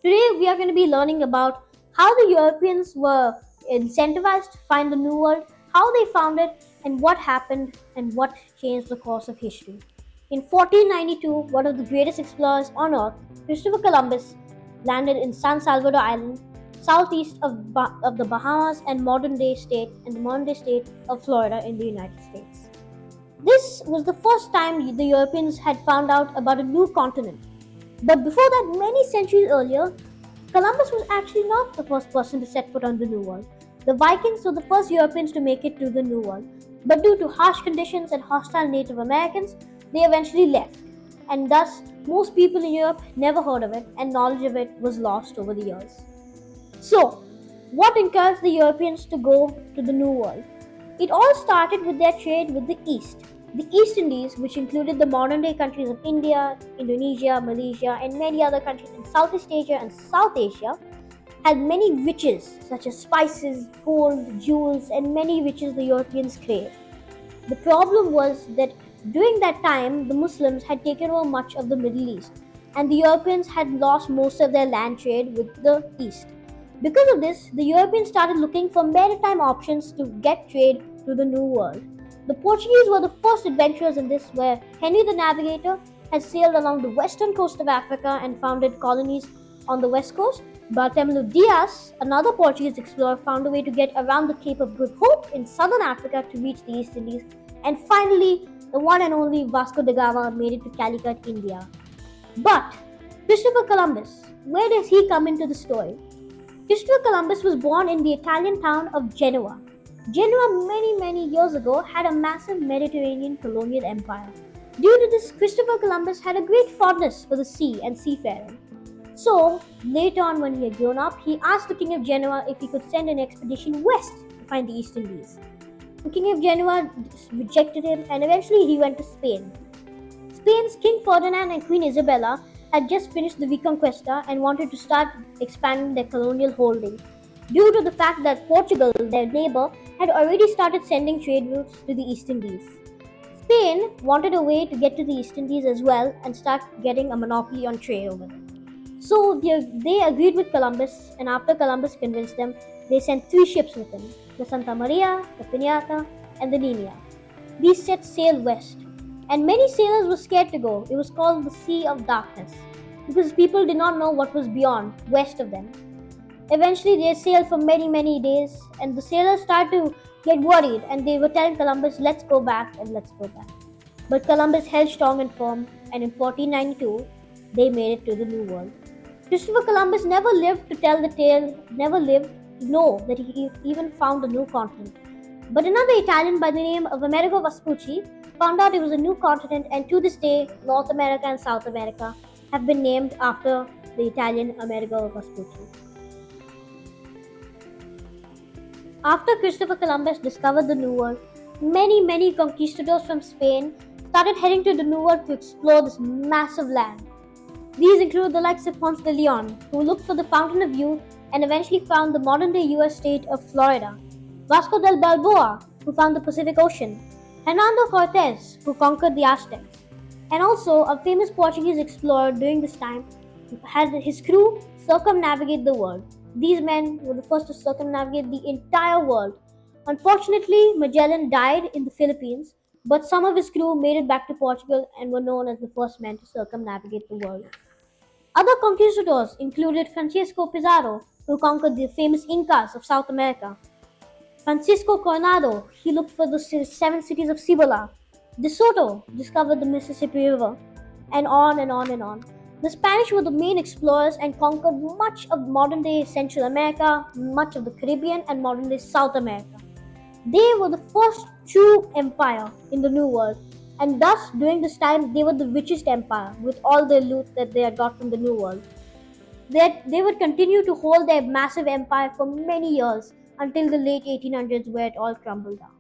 Today we are going to be learning about how the Europeans were incentivized to find the New World, how they found it, and what happened and what changed the course of history. In 1492, one of the greatest explorers on Earth, Christopher Columbus, landed in San Salvador Island, southeast of the Bahamas and the modern day state of Florida in the United States. This was the first time the Europeans had found out about a new continent. But before that, many centuries earlier, Columbus was actually not the first person to set foot on the New World. The Vikings were the first Europeans to make it to the New World, but due to harsh conditions and hostile Native Americans, they eventually left, and thus most people in Europe never heard of it, and knowledge of it was lost over the years. So, what encouraged the Europeans to go to the New World? It all started with their trade with the East. The East Indies, which included the modern day countries of India, Indonesia, Malaysia, and many other countries in Southeast Asia and South Asia, had many riches such as spices, gold, jewels, and many riches the Europeans craved. The problem was that during that time, the Muslims had taken over much of the Middle East, and the Europeans had lost most of their land trade with the East. Because of this, the Europeans started looking for maritime options to get trade to the New World. The Portuguese were the first adventurers in this, where Henry the Navigator had sailed along the western coast of Africa and founded colonies on the west coast. Bartolomeu Dias, another Portuguese explorer, found a way to get around the Cape of Good Hope in southern Africa to reach the East Indies. And finally, the one and only Vasco da Gama made it to Calicut, India. But Christopher Columbus, where does he come into the story? Christopher Columbus was born in the Italian town of Genoa. Genoa, many years ago, had a massive Mediterranean colonial empire. Due to this, Christopher Columbus had a great fondness for the sea and seafaring. So, later on, when he had grown up, he asked the King of Genoa if he could send an expedition west to find the East Indies. The King of Genoa rejected him, and eventually he went to Spain. Spain's King Ferdinand and Queen Isabella had just finished the Reconquista and wanted to start expanding their colonial holdings, due to the fact that Portugal, their neighbor, had already started sending trade routes to the East Indies. Spain wanted a way to get to the East Indies as well and start getting a monopoly on trade over there. So they agreed with Columbus, and after Columbus convinced them, they sent three ships with him: the Santa Maria, the Pinata, and the Nina. These set sail west, and many sailors were scared to go. It was called the Sea of Darkness because people did not know what was beyond, west of them. Eventually, they sailed for many days, and the sailors started to get worried, and they were telling Columbus, "Let's go back and let's go back." But Columbus held strong and firm, and in 1492, they made it to the New World. Christopher Columbus never lived to tell the tale, never lived to know that he even found a new continent. But another Italian by the name of Amerigo Vespucci found out it was a new continent, and to this day, North America and South America have been named after the Italian Amerigo Vespucci. After Christopher Columbus discovered the New World, many conquistadors from Spain started heading to the New World to explore this massive land. These include the likes of Ponce de Leon, who looked for the Fountain of Youth and eventually found the modern-day US state of Florida; Vasco del Balboa, who found the Pacific Ocean; Hernando Cortes, who conquered the Aztecs; and also a famous Portuguese explorer during this time had his crew circumnavigate the world. These men were the first to circumnavigate the entire world. Unfortunately, Magellan died in the Philippines, but some of his crew made it back to Portugal and were known as the first men to circumnavigate the world. Other conquistadors included Francisco Pizarro, who conquered the famous Incas of South America; Francisco Coronado, he looked for the seven cities of Cibola; De Soto discovered the Mississippi River, and on and on and on. The Spanish were the main explorers and conquered much of modern day Central America, much of the Caribbean, and modern day South America. They were the first true empire in the New World, and thus during this time they were the richest empire with all the loot that they had got from the New World. They would continue to hold their massive empire for many years until the late 1800s, where it all crumbled down.